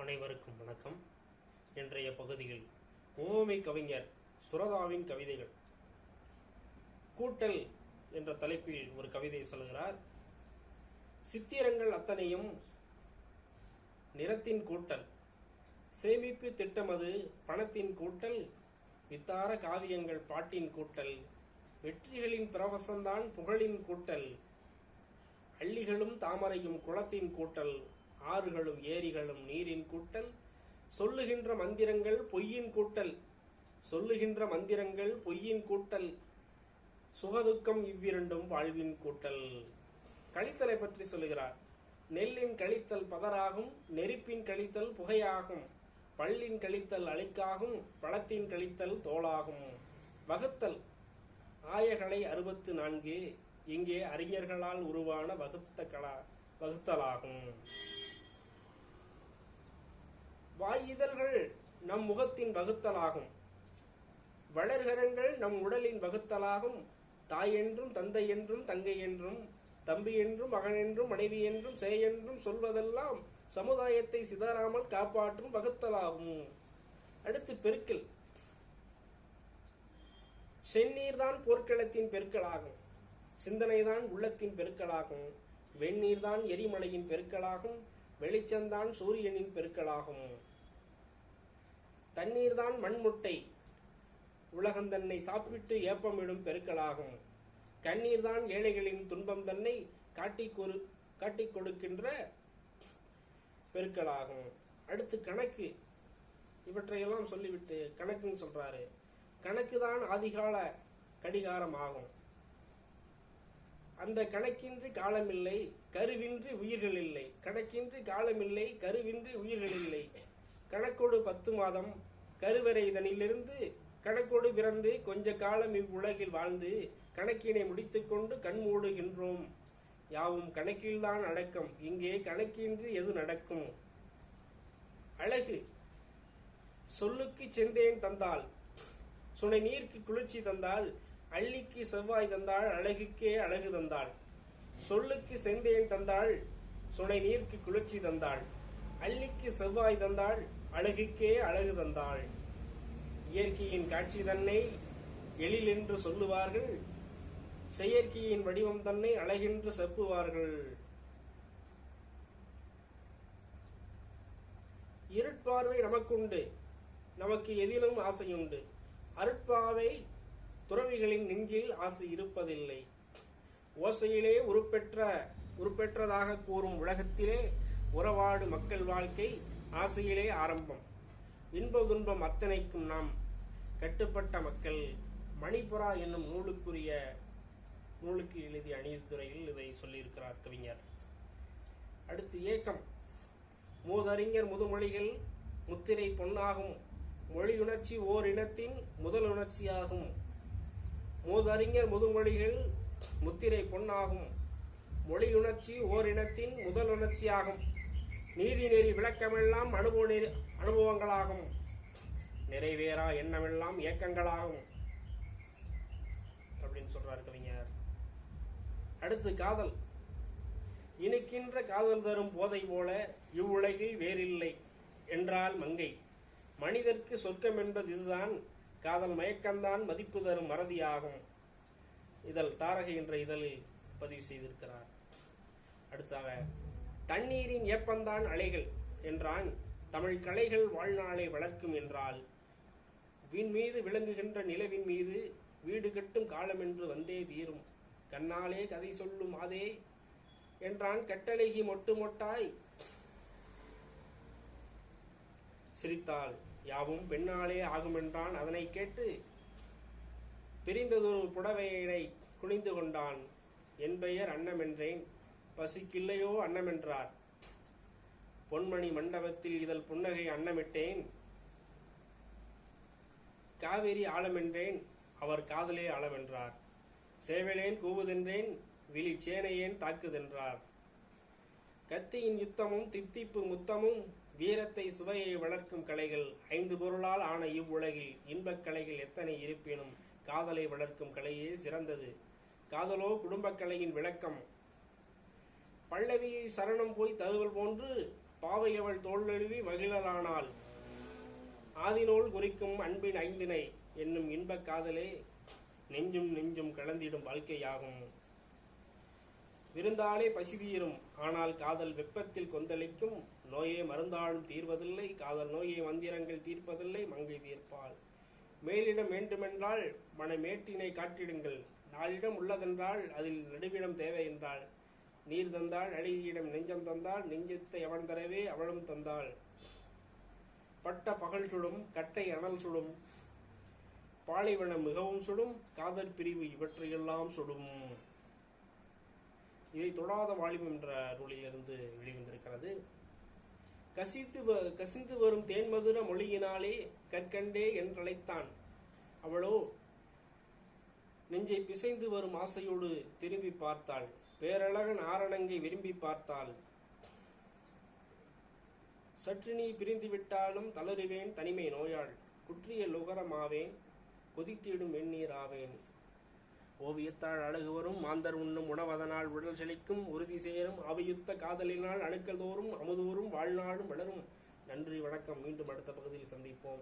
அனைவருக்கும் வணக்கம். இன்றைய பகுதியில் உவமை கவிஞர் சுரதாவின் கவிதைகள் கூட்டல் என்ற தலைப்பில் ஒரு கவிதை சொல்கிறார். சித்திரங்கள் அத்தனையும் நிறத்தின் கூட்டல், சேமிப்பு திட்டமது பணத்தின் கூட்டல், வித்தார காவியங்கள் பாட்டின் கூட்டல், வெற்றிகளின் பிரவசம்தான் புகழின் கூட்டல், அள்ளிகளும் தாமரையும் குளத்தின் கூட்டல், ஆறுகளும் ஏரிகளும் நீரின் கூட்டல், சொல்லுகின்ற மந்திரங்கள் பொய்யின் கூட்டல், சொல்லுகின்ற மந்திரங்கள் பொய்யின் கூட்டல், சுகதுக்கம் இவ்விரண்டும் வாழ்வின் கூட்டல். கழித்தலை பற்றி சொல்லுகிறார். நெல்லின் கழித்தல் பதராகும், நெருப்பின் கழித்தல் புகையாகும், பல்லின் கழித்தல் அழுக்காகும், பழத்தின் கழித்தல் தோளாகும். வகுத்தல் ஆயகளை 64 இங்கே அறிஞர்களால் உருவான வகுத்தலாகும். வாயிதழ்கள் நம் முகத்தின் வகுத்தலாகும், வளர்கரங்கள் நம் உடலின் வகுத்தலாகும், தாய் என்றும் தந்தை என்றும் தங்கை என்றும் தம்பி என்றும் மகன் என்றும் மனைவி என்றும் சேய் என்றும் சொல்வதெல்லாம் சமுதாயத்தை சிதறாமல் காப்பாற்றும் வகுத்தலாகும். அடுத்து பெருக்கல். செந்நீர்தான் போர்க்களத்தின் பெருக்கலாகும், சிந்தனைதான் உள்ளத்தின் பெருக்கலாகும், வெந்நீர்தான் எரிமலையின் பெருக்கலாகும், வெளிச்சந்தான் சூரியனின் பெருக்கலாகும். தண்ணீர்தான் மண்முட்டை உலகந்தன்னை சாப்பிட்டு ஏப்பமிடும் பெருக்கலாகும், கண்ணீர்தான் ஏழைகளின் துன்பம் தன்னை காட்டிக் கொடுக்கின்ற பெருக்கலாகும். அடுத்து கணக்கு. இவற்றையெல்லாம் சொல்லிவிட்டு கணக்குன்னு சொல்றாரு. கணக்குதான் ஆதிகால கடிகாரம் ஆகும், அந்த கணக்கின்றி காலமில்லை கருவின்றி உயிர்கள் இல்லை, கணக்கின்றி காலமில்லை கருவின்றி உயிர்கள் இல்லை, கணக்கோடு 10 மாதம் கருவறை இதனிலிருந்து கணக்கோடு பிறந்து கொஞ்ச காலம் இவ்வுலகில் வாழ்ந்து கணக்கினை முடித்துக்கொண்டு கண்மூடுகின்றோம், யாவும் கணக்கில்தான் அடக்கம், இங்கே கணக்கின்றி எது நடக்கும். அழகு. சொல்லுக்கு செந்தேன் தந்தாள், சுனை நீர்க்கு குளிர்ச்சி தந்தாள், அள்ளிக்கு செவ்வாய் தந்தாள், அழகுக்கே அழகு தந்தாள். சொல்லுக்கு செந்தேன் தந்தாள், சுனை நீர்க்கு குளிர்ச்சி தந்தாள், அள்ளிக்கு செவ்வாய் தந்தாள், அழகுக்கே அழகு தந்தாள். இயற்கையின் காட்சி தன்னை எழில் என்று சொல்லுவார்கள், செயற்கையின் வடிவம் தன்னை அழகென்று செப்புவார்கள். இருட்பார்வை நமக்குண்டு, நமக்கு எதிலும் ஆசையுண்டு, அருட்பாவை துறவிகளின் நெஞ்சில் ஆசை இருப்பதில்லை. ஓசையிலே உருப்பெற்றதாக கூறும் உலகத்திலே உறவாடு மக்கள் வாழ்க்கை ஆசையிலே ஆரம்பம், இன்ப துன்பம் அத்தனைக்கும் நாம் கட்டுப்பட்ட மக்கள். மணிப்புரா என்னும் நூலுக்கு எழுதிய அணித்துறையில் இதை சொல்லியிருக்கிறார் கவிஞர். அடுத்து ஏக்கம். மூதறிஞர் முதுமொழிகள் முத்திரை பொன்னாகும், மொழியுணர்ச்சி ஓர் இனத்தின் முதல் உணர்ச்சியாகும். மூதறிஞர் முதுமொழிகள் முத்திரை பொன்னாகும், மொழியுணர்ச்சி ஓர் இனத்தின் முதல் உணர்ச்சியாகும். நீதி நெறி விளக்கமெல்லாம் அனுபவங்களாகும், நிறைவேறா எண்ணமெல்லாம் ஏக்கங்களாகும் அப்படின்னு சொல்றார் கவிஞர். அடுத்து காதல். இனிக்கின்ற காதல் தரும் போதை போல இவ்வுலகில் வேறில்லை என்றால் மங்கை, மனிதர்க்கு சொர்க்கம் என்பது இதுதான், காதல் மயக்கம்தான் மதிப்பு தரும் மறதியாகும். இதழ் தாரகை என்ற இதழில் பதிவு செய்திருக்கிறார். அடுத்தாக தண்ணீரின் ஏப்பந்தான் அலைகள் என்றான், தமிழ் கலைகள் வாழ்நாளை வளர்க்கும் என்றால், விண்மீது விளங்குகின்ற நிலவின் மீது வீடு கட்டும் காலம் என்று வந்தே தீரும், கண்ணாலே கதை சொல்லும் அதே என்றான் கட்டழகி மொட்டு மொட்டாய் சிரித்தாள், யாவும் பெண்ணாலே ஆகுமென்றான். அதனை கேட்டு பிரிந்ததொரு புடவையினை குனிந்து கொண்டான், என் பெயர் அன்னமென்றேன், பசிக்கில்லையோ அன்னமென்றார், பொன்மணி மண்டபத்தில் இதழ் புன்னகை அன்னமிட்டேன், காவேரி ஆழமென்றேன், அவர் காதலே ஆழமென்றார், சேவலேன் கூவுதென்றேன், விழி சேனையேன் தாக்குதென்றார். கத்தியின் யுத்தமும் தித்திப்பு முத்தமும் வீரத்தை சுவையை வளர்க்கும் கலைகள், 5 பொருளால் ஆன இவ்வுலகில் இன்பக் கலைகள் எத்தனை இருப்பினும் காதலை வளர்க்கும் கலையே சிறந்தது, காதலோ குடும்பக் கலையின் விளக்கம். பல்லவியை சரணம் போய் தழுவல் போன்று பாவையவள் தோல் நழுவி மகிழலானாள். ஆதினோள் குறிக்கும் அன்பின் ஐந்தினை என்னும் இன்பக் காதலே நெஞ்சும் நெஞ்சும் கலந்திடும் வாழ்க்கையாகும். விருந்தாலே பசிதீரும், ஆனால் காதல் வெப்பத்தில் கொந்தளிக்கும். நோயே மருந்தாலும் தீர்வதில்லை, காதல் நோயை மந்திரங்கள் தீர்ப்பதில்லை, மங்கை தீர்ப்பாள். மேலிடம் வேண்டுமென்றால் மனமேட்டினை காட்டிடுங்கள், நாளிடம் உள்ளதென்றால் அதில் நடுவிடம் தேவை என்றாள். நீர் தந்தாள் அழகியிடம் நெஞ்சம் தந்தாள், நெஞ்சத்தை அவன் தரவே அவளும் தந்தாள். பட்ட பகல் சுடும், கட்டை அனல் சுடும், பாலைவனம் மிகவும் சுடும், காதல் பிரிவு இவற்றையெல்லாம் சுடும். இதை தொடாத வாலிபம் என்ற நூலிலிருந்து வெளிவந்திருக்கிறது. கசிந்து வரும் தேன்மதுர மொழியினாலே கற்கண்டே என்றழைத்தான். அவளோ நெஞ்சை பிசைந்து வரும் ஆசையோடு திரும்பி பார்த்தாள். பேரழகன் ஆரணங்கை விரும்பி பார்த்தாள். சற்று நீ பிரிந்து விட்டாலும் தளருவேன் தனிமை நோயாள், குற்றிய லுகரமாவேன் கொதித்திடும் வெந்நீர் ஆவேன். ஓவியத்தால் அழகு வரும், மாந்தர் உண்ணும் உணவதனால் உடல் செழிக்கும், உறுதி சேரும் அவையுத்த காதலினால் அணுக்கள் தோறும் அமுதோறும் வாழ்நாளும் வளரும். நன்றி, வணக்கம். மீண்டும் அடுத்த பகுதியில் சந்திப்போம்.